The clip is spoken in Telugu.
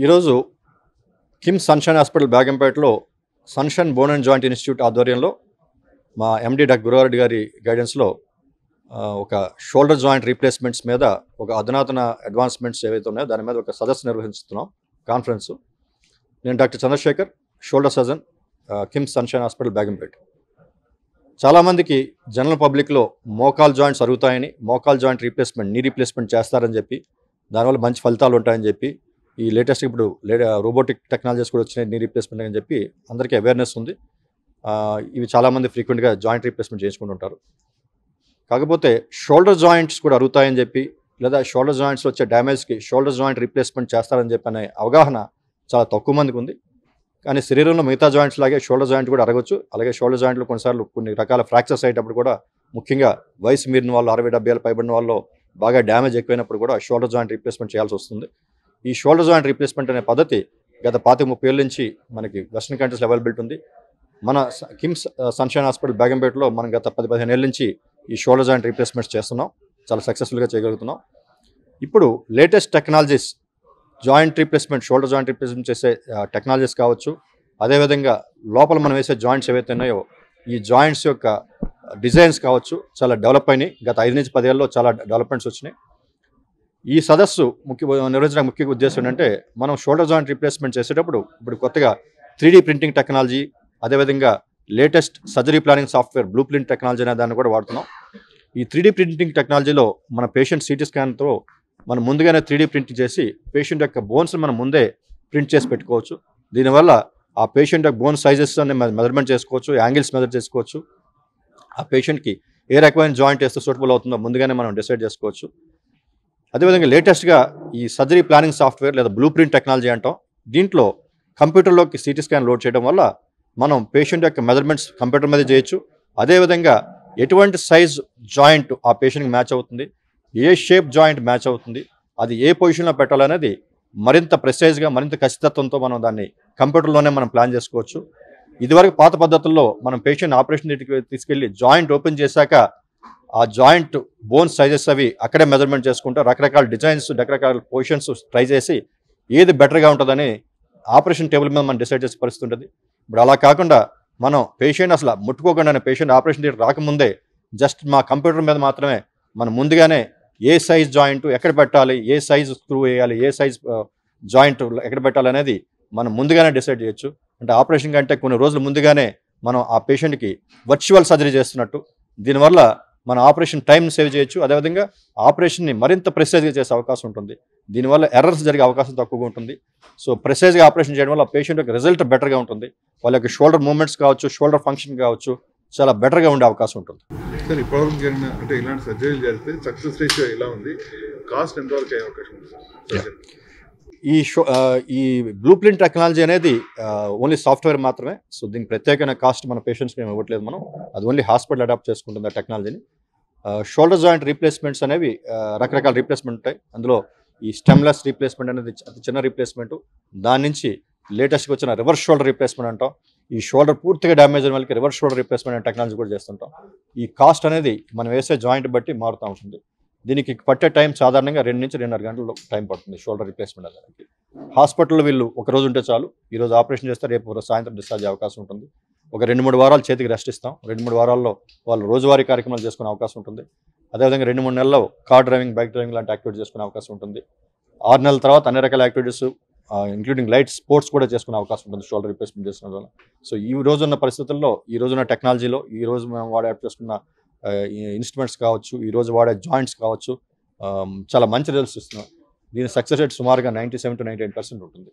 ఈరోజు కిమ్స్ సన్షైన్ హాస్పిటల్ బేగంపేటలో Sunshine Bone and Joint Institute ఆధ్వర్యంలో మా ఎండి డాక్టర్ గురువారెడ్డి గారి గైడెన్స్లో ఒక షోల్డర్ జాయింట్ రీప్లేస్మెంట్స్ మీద ఒక అధునాతన అడ్వాన్స్మెంట్స్ ఏవైతే ఉన్నాయో దాని మీద ఒక సదస్సు నిర్వహిస్తున్నాం కాన్ఫరెన్స్. నేను doctor Chandrashekar, shoulder surgeon, KIMS Sunshine Hospital Begumpet. చాలామందికి జనరల్ పబ్లిక్లో మోకాల్ జాయింట్స్ అరుగుతాయని, మోకాల్ జాయింట్ రీప్లేస్మెంట్, నీ రీప్లేస్మెంట్ చేస్తారని చెప్పి, దానివల్ల మంచి ఫలితాలు ఉంటాయని చెప్పి, ఈ లేటెస్ట్ ఇప్పుడు రోబోటిక్ టెక్నాలజీస్ కూడా వచ్చినాయి నీ రీప్లేస్మెంట్ అని చెప్పి అందరికీ అవేర్నెస్ ఉంది. ఇవి చాలామంది ఫ్రీక్వెంట్గా జాయింట్ రీప్లేస్మెంట్ చేసుకుంటుంటారు. కాకపోతే షోల్డర్ జాయింట్స్ కూడా అరుగుతాయని చెప్పి, లేదా షోల్డర్ జాయింట్స్లో వచ్చే డ్యామేజ్కి షోల్డర్ జాయింట్ రీప్లేస్మెంట్ చేస్తారని చెప్పి అనే అవగాహన చాలా తక్కువ మందికి ఉంది. కానీ శరీరంలో మిగతా జాయింట్స్ లాగే షోల్డర్ జాయింట్ కూడా అరగచ్చు. అలాగే షోల్డర్ జాయింట్లో కొన్నిసార్లు కొన్ని రకాల ఫ్రాక్చర్స్ అయ్యేటప్పుడు కూడా, ముఖ్యంగా వయసు మీరిన వాళ్ళు, 60-70 ఏళ్ళ పైబడిన వాళ్ళు బాగా డ్యామేజ్ ఎక్కువైనప్పుడు కూడా షోల్డర్ జాయింట్ రీప్లేస్మెంట్ చేయాల్సి వస్తుంది. ఈ షోల్డర్ జాయింట్ రీప్లేస్మెంట్ అనే పద్ధతి గత 25-30 ఏళ్ళ నుంచి మనకి వెస్టర్న్ కంట్రీస్లో అవైలబిలిటీ ఉంది. మన కిమ్స్ సన్షైన్ హాస్పిటల్ బేగంపేటలో మనం గత 10-15 ఏళ్ళ నుంచి ఈ షోల్డర్ జాయింట్ రీప్లేస్మెంట్స్ చేస్తున్నాం. చాలా సక్సెస్ఫుల్గా చేయగలుగుతున్నాం. ఇప్పుడు latest technologies, joint replacement, shoulder joint replacement చేసే టెక్నాలజీస్ కావచ్చు, అదేవిధంగా లోపల మనం వేసే జాయింట్స్ ఏవైతే ఉన్నాయో ఈ జాయింట్స్ యొక్క డిజైన్స్ కావచ్చు, చాలా డెవలప్ అయినాయి. గత 5-10 ఏళ్ళలో చాలా డెవలప్మెంట్స్ వచ్చినాయి. ఈ సదస్సు నిర్వహించడానికి ముఖ్య ఉద్దేశం ఏంటంటే, మనం షోల్డర్ జాయింట్ రీప్లేస్మెంట్ చేసేటప్పుడు ఇప్పుడు కొత్తగా 3D ప్రింటింగ్ టెక్నాలజీ, అదేవిధంగా latest surgery planning software blue print technology అనే దాన్ని కూడా వాడుతున్నాం. ఈ 3D ప్రింటింగ్ టెక్నాలజీలో మన పేషెంట్ సిటీ స్కాన్తో మనం ముందుగానే 3D ప్రింట్ చేసి పేషెంట్ యొక్క బోన్స్ మనం ముందే ప్రింట్ చేసి పెట్టుకోవచ్చు. దీనివల్ల ఆ పేషెంట్ యొక్క బోన్ సైజెస్ అనే మెజర్మెంట్ చేసుకోవచ్చు, యాంగిల్స్ మెజర్ చేసుకోవచ్చు. ఆ పేషెంట్కి ఏ రకమైన జాయింట్ వేస్తే సూటబుల్ అవుతుందో ముందుగానే మనం డిసైడ్ చేసుకోవచ్చు. అదేవిధంగా లేటెస్ట్గా ఈ సర్జరీ ప్లానింగ్ సాఫ్ట్వేర్ లేదా బ్లూ ప్రింట్ టెక్నాలజీ అంటాం. దీంట్లో కంప్యూటర్లోకి సిటీ స్కాన్ లోడ్ చేయడం వల్ల మనం పేషెంట్ యొక్క మెజర్మెంట్స్ కంప్యూటర్ మీద చేయొచ్చు. అదేవిధంగా ఎటువంటి సైజ్ జాయింట్ ఆ పేషెంట్కి మ్యాచ్ అవుతుంది, ఏ షేప్ జాయింట్ మ్యాచ్ అవుతుంది, అది ఏ పొజిషన్లో పెట్టాలనేది మరింత ప్రెసైజ్గా, మరింత ఖచ్చితత్వంతో మనం దాన్ని కంప్యూటర్లోనే మనం ప్లాన్ చేసుకోవచ్చు. ఇదివరకు పాత పద్ధతుల్లో మనం పేషెంట్ ఆపరేషన్ తీసుకెళ్ళి జాయింట్ ఓపెన్ చేశాక ఆ జాయింట్ బోన్ సైజెస్ అవి అక్కడే మెజర్మెంట్ చేసుకుంటూ రకరకాల డిజైన్స్, రకరకాల పొజిషన్స్ ట్రై చేసి ఏది బెటర్గా ఉంటుందని ఆపరేషన్ టేబుల్ మీద మనం డిసైడ్ చేసే పరిస్థితి ఉంటుంది. ఇప్పుడు అలా కాకుండా మనం పేషెంట్ అసలు ముట్టుకోకుండానే, పేషెంట్ ఆపరేషన్ థియేటర్ రాకముందే జస్ట్ మా కంప్యూటర్ మీద మాత్రమే మనం ముందుగానే ఏ సైజ్ జాయింట్ ఎక్కడ పెట్టాలి, ఏ సైజ్ స్క్రూ వేయాలి, ఏ సైజ్ జాయింట్ ఎక్కడ పెట్టాలి అనేది మనం ముందుగానే డిసైడ్ చేయొచ్చు. అంటే ఆపరేషన్ కంటే కొన్ని రోజులు ముందుగానే మనం ఆ పేషెంట్కి వర్చువల్ సర్జరీ చేస్తున్నట్టు. దీనివల్ల మన ఆపరేషన్ టైం సేవ్ చేయొచ్చు. అదేవిధంగా ఆపరేషన్ని మరింత ప్రెసైజ్గా చేసే అవకాశం ఉంటుంది. దీనివల్ల ఎర్రర్స్ జరిగే అవకాశం తక్కువగా ఉంటుంది. సో ప్రెసైజ్గా ఆపరేషన్ చేయడం వల్ల పేషెంట్ యొక్క రిజల్ట్ బెటర్గా ఉంటుంది. వాళ్ళ యొక్క షోల్డర్ మూవ్మెంట్స్ కావచ్చు, షోల్డర్ ఫంక్షన్ కావచ్చు, చాలా బెటర్గా ఉండే అవకాశం ఉంటుంది. సార్, ఇప్పటివరకు జరిగిన అంటే ఇలాంటి సర్జరీలు జరిగితే సక్సెస్ రేషియో ఎలా ఉంది? కాస్ట్ ఎంతవరకు అయ్యే అవకాశం ఉంది సార్? ఈ బ్లూ ప్రింట్ టెక్నాలజీ అనేది ఓన్లీ సాఫ్ట్వేర్ మాత్రమే. సో దీనికి ప్రత్యేకమైన కాస్ట్ మన పేషెంట్స్కి ఏమి ఇవ్వట్లేదు మనం. అది ఓన్లీ హాస్పిటల్ అడాప్ట్ చేసుకుంటుంది ఆ టెక్నాలజీని. షోల్డర్ జాయింట్ రీప్లేస్మెంట్స్ అనేవి రకరకాల రీప్లేస్మెంట్ ఉంటాయి. అందులో ఈ స్టెమ్లెస్ రీప్లేస్మెంట్ అనేది అతి చిన్న రీప్లేస్మెంట్. దాని నుంచి లేటెస్ట్గా వచ్చిన రివర్స్ షోల్డర్ రీప్లేస్మెంట్ అంటాం. ఈ షోల్డర్ పూర్తిగా డ్యామేజ్ అయిన వాళ్ళకి రివర్స్ షోల్డర్ రీప్లేస్మెంట్ అనే టెక్నాలజీ కూడా చేస్తుంటాం. ఈ కాస్ట్ అనేది మనం వేసే జాయింట్ బట్టి మారుతూ ఉంటుంది. దీనికి పట్టే టైం సాధారణంగా 2 నుంచి 2.5 గంటలు టైం పడుతుంది షోల్డర్ రీప్లేస్మెంట్ అనేది. హాస్పిటల్లో వీళ్ళు ఒక రోజు ఉంటే చాలు. ఈరోజు ఆపరేషన్ చేస్తే రేపు సాయంత్రం డిశ్చార్జ్ అయ్యే అవకాశం ఉంటుంది. ఒక 2-3 వారాలు చేతికి రెస్ట్ ఇస్తాం. 2-3 వారాల్లో వాళ్ళు రోజువారీ కార్యక్రమాలు చేసుకునే అవకాశం ఉంటుంది. అదేవిధంగా 2-3 నెలల్లో కార్ డ్రైవింగ్, బైక్ డ్రైవింగ్ లాంటి యాక్టివిటీస్ చేసుకునే అవకాశం ఉంటుంది. 6 నెలల తర్వాత అన్ని రకాల యాక్టివిటీస్ ఇంక్లూడింగ్ లైట్ స్పోర్ట్స్ కూడా చేసుకునే అవకాశం ఉంటుంది షోల్డర్ రీప్లేస్మెంట్ చేసిన వల్ల. సో ఈ రోజున్న పరిస్థితుల్లో, ఈ రోజున్న టెక్నాలజీలో, ఈ రోజు మనం చేసుకున్న ఇన్స్ట్రుమెంట్స్ కావచ్చు, ఈ రోజు వాడే జాయింట్స్ కావచ్చు, చాలా మంచి రిజల్ట్స్ ఇస్తున్నాం. దీని సక్సెస్ రేట్ సుమారుగా 97-98% ఉంటుంది.